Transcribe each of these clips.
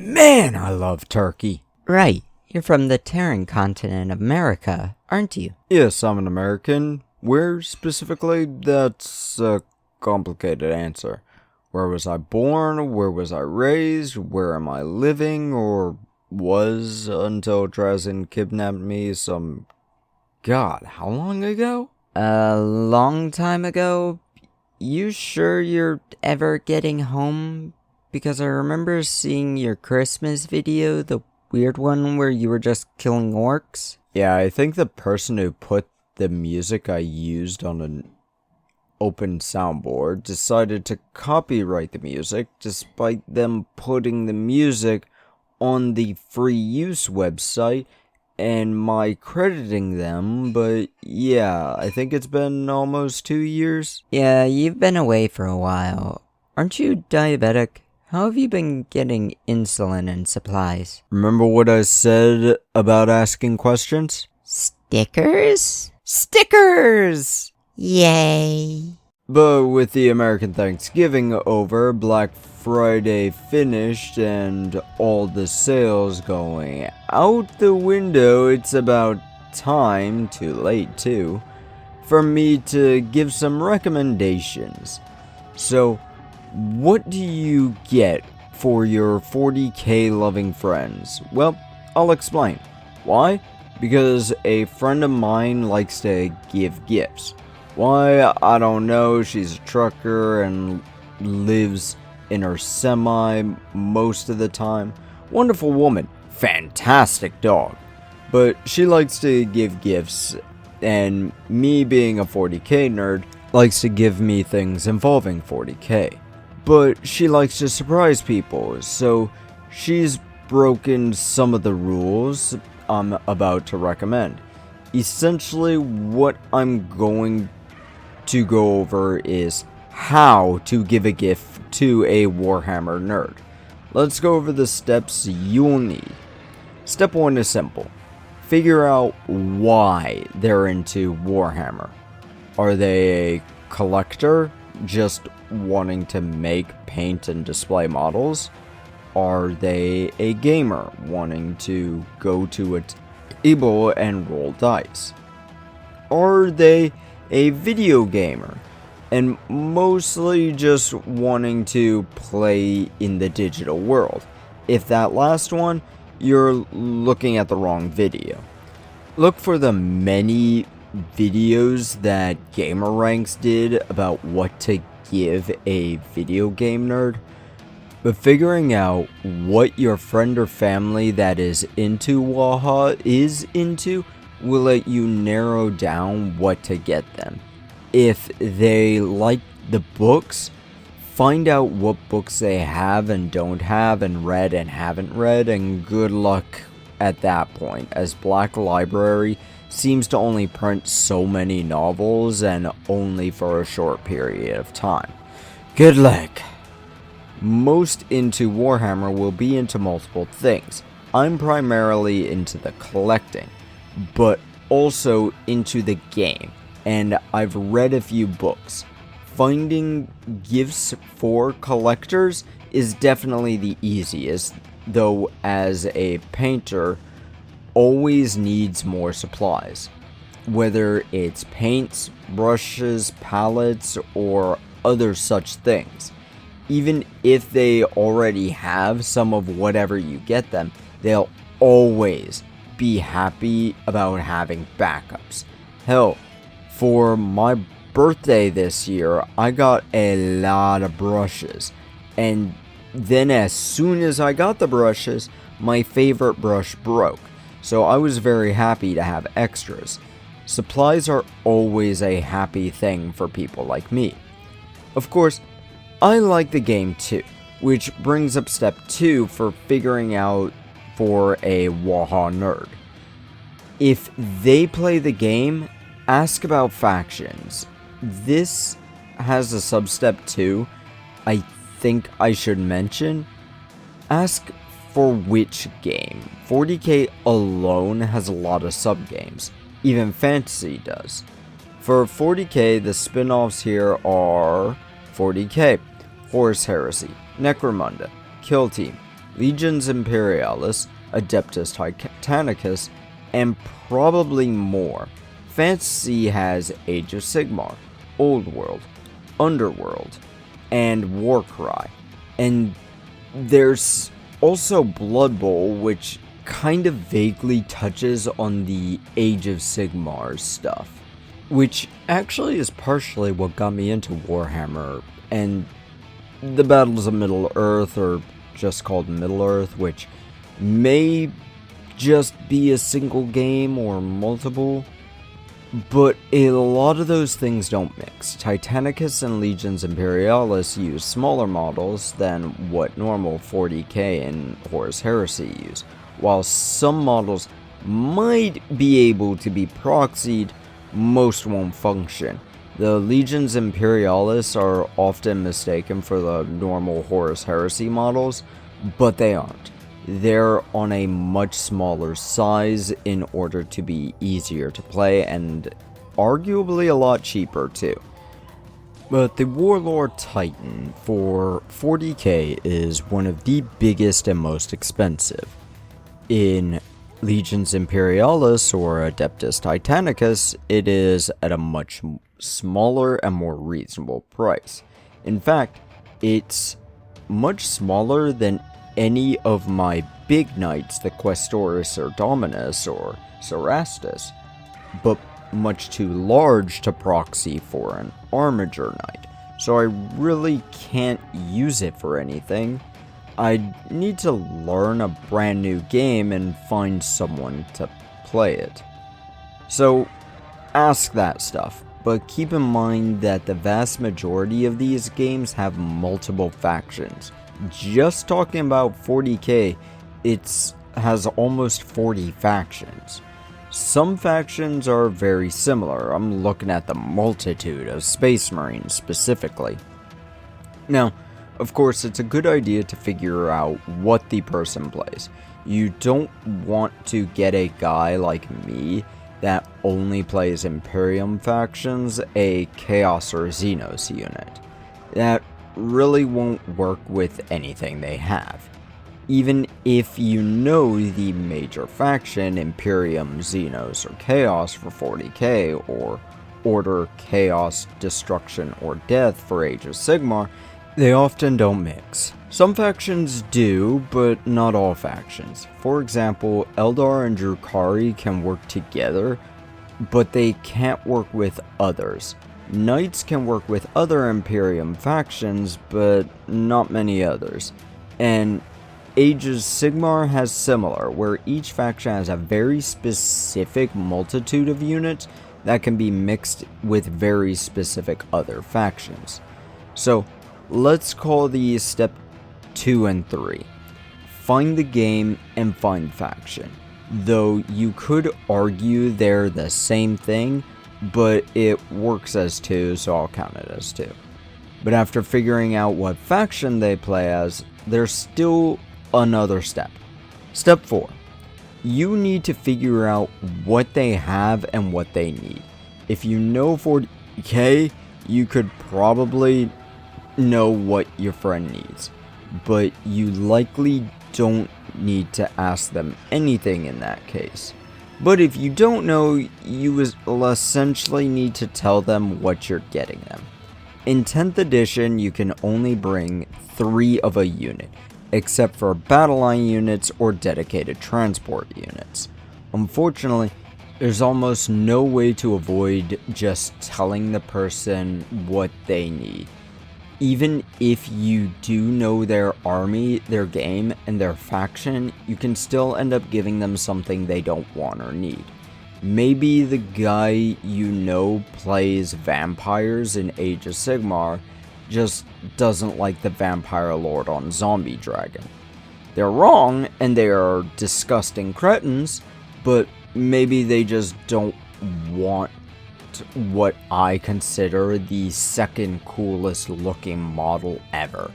Man, I love turkey. Right, you're from the Terran continent of America, aren't you? Yes, I'm an American. Where specifically? That's a complicated answer. Where was I born? Where was I raised? Where am I living? Or was until Drazen kidnapped me God, how long ago? A long time ago? You sure you're ever getting home? Because I remember seeing your Christmas video, the weird one where you were just killing orcs. Yeah, I think the person who put the music I used on an open soundboard decided to copyright the music despite them putting the music on the free use website and my crediting them, but yeah, I think it's been almost 2 years. Yeah, you've been away for a while. Aren't you diabetic? How have you been getting insulin and supplies? Remember what I said about asking questions? Stickers? Stickers! Yay. But with the American Thanksgiving over, Black Friday finished, and all the sales going out the window, it's about time, too late too, for me to give some recommendations. So, what do you get for your 40k loving friends? Well, I'll explain. Why? Because a friend of mine likes to give gifts. Why? I don't know. She's a trucker and lives in her semi most of the time. Wonderful woman. Fantastic dog. But she likes to give gifts, and me being a 40k nerd likes to give me things involving 40k. But she likes to surprise people, so she's broken some of the rules I'm about to recommend. Essentially, what I'm going to go over is how to give a gift to a Warhammer nerd. Let's go over the steps you'll need. Step 1 is simple. Figure out why they're into Warhammer. Are they a collector, just wanting to make, paint, and display models? Are they a gamer, wanting to go to a table and roll dice? Are they a video gamer, and mostly just wanting to play in the digital world? If that last one, you're looking at the wrong video. Look for the many videos that GamerRanks did about what to give a video game nerd, but figuring out what your friend or family that is into WaHa is into will let you narrow down what to get them. If they like the books, find out what books they have and don't have and read and haven't read, and good luck at that point, as Black Library seems to only print so many novels and only for a short period of time. Good luck! Most into Warhammer will be into multiple things. I'm primarily into the collecting, but also into the game, and I've read a few books. Finding gifts for collectors is definitely the easiest, though as a painter, always needs more supplies. Whether it's paints, brushes, palettes, or other such things. Even if they already have some of whatever you get them, they'll always be happy about having backups. Hell, for my birthday this year, I got a lot of brushes, and then as soon as I got the brushes, my favorite brush broke, so I was very happy to have extras. Supplies are always a happy thing for people like me. Of course, I like the game too, which brings up step 2 for figuring out for a WaHa nerd. If they play the game, ask about factions. This has a sub-step 2 I think I should mention. Ask for which game. 40k alone has a lot of sub-games. Even Fantasy does. For 40k, the spin-offs here are 40k, Horus Heresy, Necromunda, Kill Team, Legions Imperialis, Adeptus Titanicus, and probably more. Fantasy has Age of Sigmar, Old World, Underworld, and Warcry. And there's also Blood Bowl, which kind of vaguely touches on the Age of Sigmar stuff, which actually is partially what got me into Warhammer and the Battles of Middle-earth, or just called Middle-earth, which may just be a single game or multiple, but a lot of those things don't mix. Titanicus and Legions Imperialis use smaller models than what normal 40k and Horus Heresy use, while some models might be able to be proxied, most won't function. The Legions Imperialis are often mistaken for the normal Horus Heresy models, but they aren't. They're on a much smaller size in order to be easier to play and arguably a lot cheaper too. But the Warlord Titan for 40k is one of the biggest and most expensive. In Legions Imperialis or Adeptus Titanicus, it is at a much smaller and more reasonable price. In fact, it's much smaller than any of my big knights, the Questoris or Dominus or Cerastus, but much too large to proxy for an Armiger knight, so I really can't use it for anything. I need to learn a brand new game and find someone to play it. So ask that stuff, but keep in mind that the vast majority of these games have multiple factions. Just talking about 40k, it has almost 40 factions. Some factions are very similar. I'm looking at the multitude of Space Marines specifically. Now, of course, it's a good idea to figure out what the person plays. You don't want to get a guy like me that only plays Imperium factions, a Chaos or Xenos unit. That really won't work with anything they have. Even if you know the major faction, Imperium, Xenos, or Chaos for 40k, or Order, Chaos, Destruction, or Death for Age of Sigmar, they often don't mix. Some factions do, but not all factions. For example, Eldar and Drukhari can work together, but they can't work with others. Knights can work with other Imperium factions, but not many others. And Age of Sigmar has similar, where each faction has a very specific multitude of units that can be mixed with very specific other factions. So, let's call these step 2 and 3. Find the game and find faction. Though you could argue they're the same thing, but it works as 2, so I'll count it as 2. But after figuring out what faction they play as, there's still another step. Step 4. You need to figure out what they have and what they need. If you know 40k, you could probably know what your friend needs, but you likely don't need to ask them anything in that case. But if you don't know, you will essentially need to tell them what you're getting them. In 10th edition, you can only bring 3 of a unit, except for battle line units or dedicated transport units. Unfortunately, there's almost no way to avoid just telling the person what they need. Even if you do know their army, their game, and their faction, you can still end up giving them something they don't want or need. Maybe the guy you know plays vampires in Age of Sigmar, just doesn't like the Vampire Lord on Zombie Dragon. They're wrong, and they are disgusting cretins, but maybe they just don't want what I consider the second coolest looking model ever,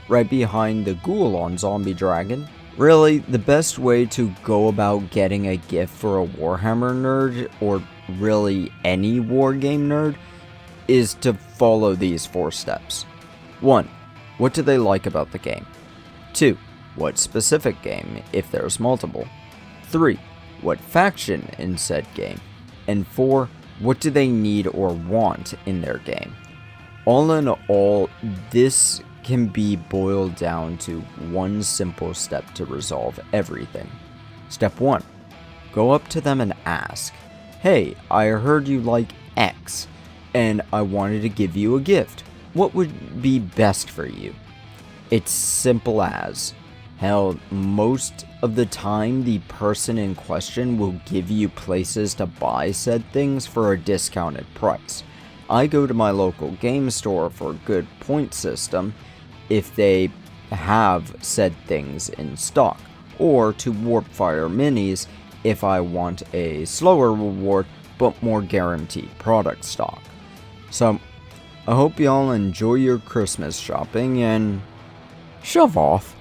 right behind the Ghoul on Zombie Dragon. Really, the best way to go about getting a gift for a Warhammer nerd, or really any wargame nerd, is to follow these 4 steps. 1. What do they like about the game? 2. What specific game, if there's multiple? 3. What faction in said game? And 4. What do they need or want in their game? All in all, this can be boiled down to one simple step to resolve everything. Step 1. Go up to them and ask, "Hey, I heard you like X, and I wanted to give you a gift. What would be best for you?" It's simple as. Hell, most of the time the person in question will give you places to buy said things for a discounted price. I go to my local game store for a good point system if they have said things in stock, or to Warpfire Minis if I want a slower reward but more guaranteed product stock. So, I hope y'all enjoy your Christmas shopping and shove off.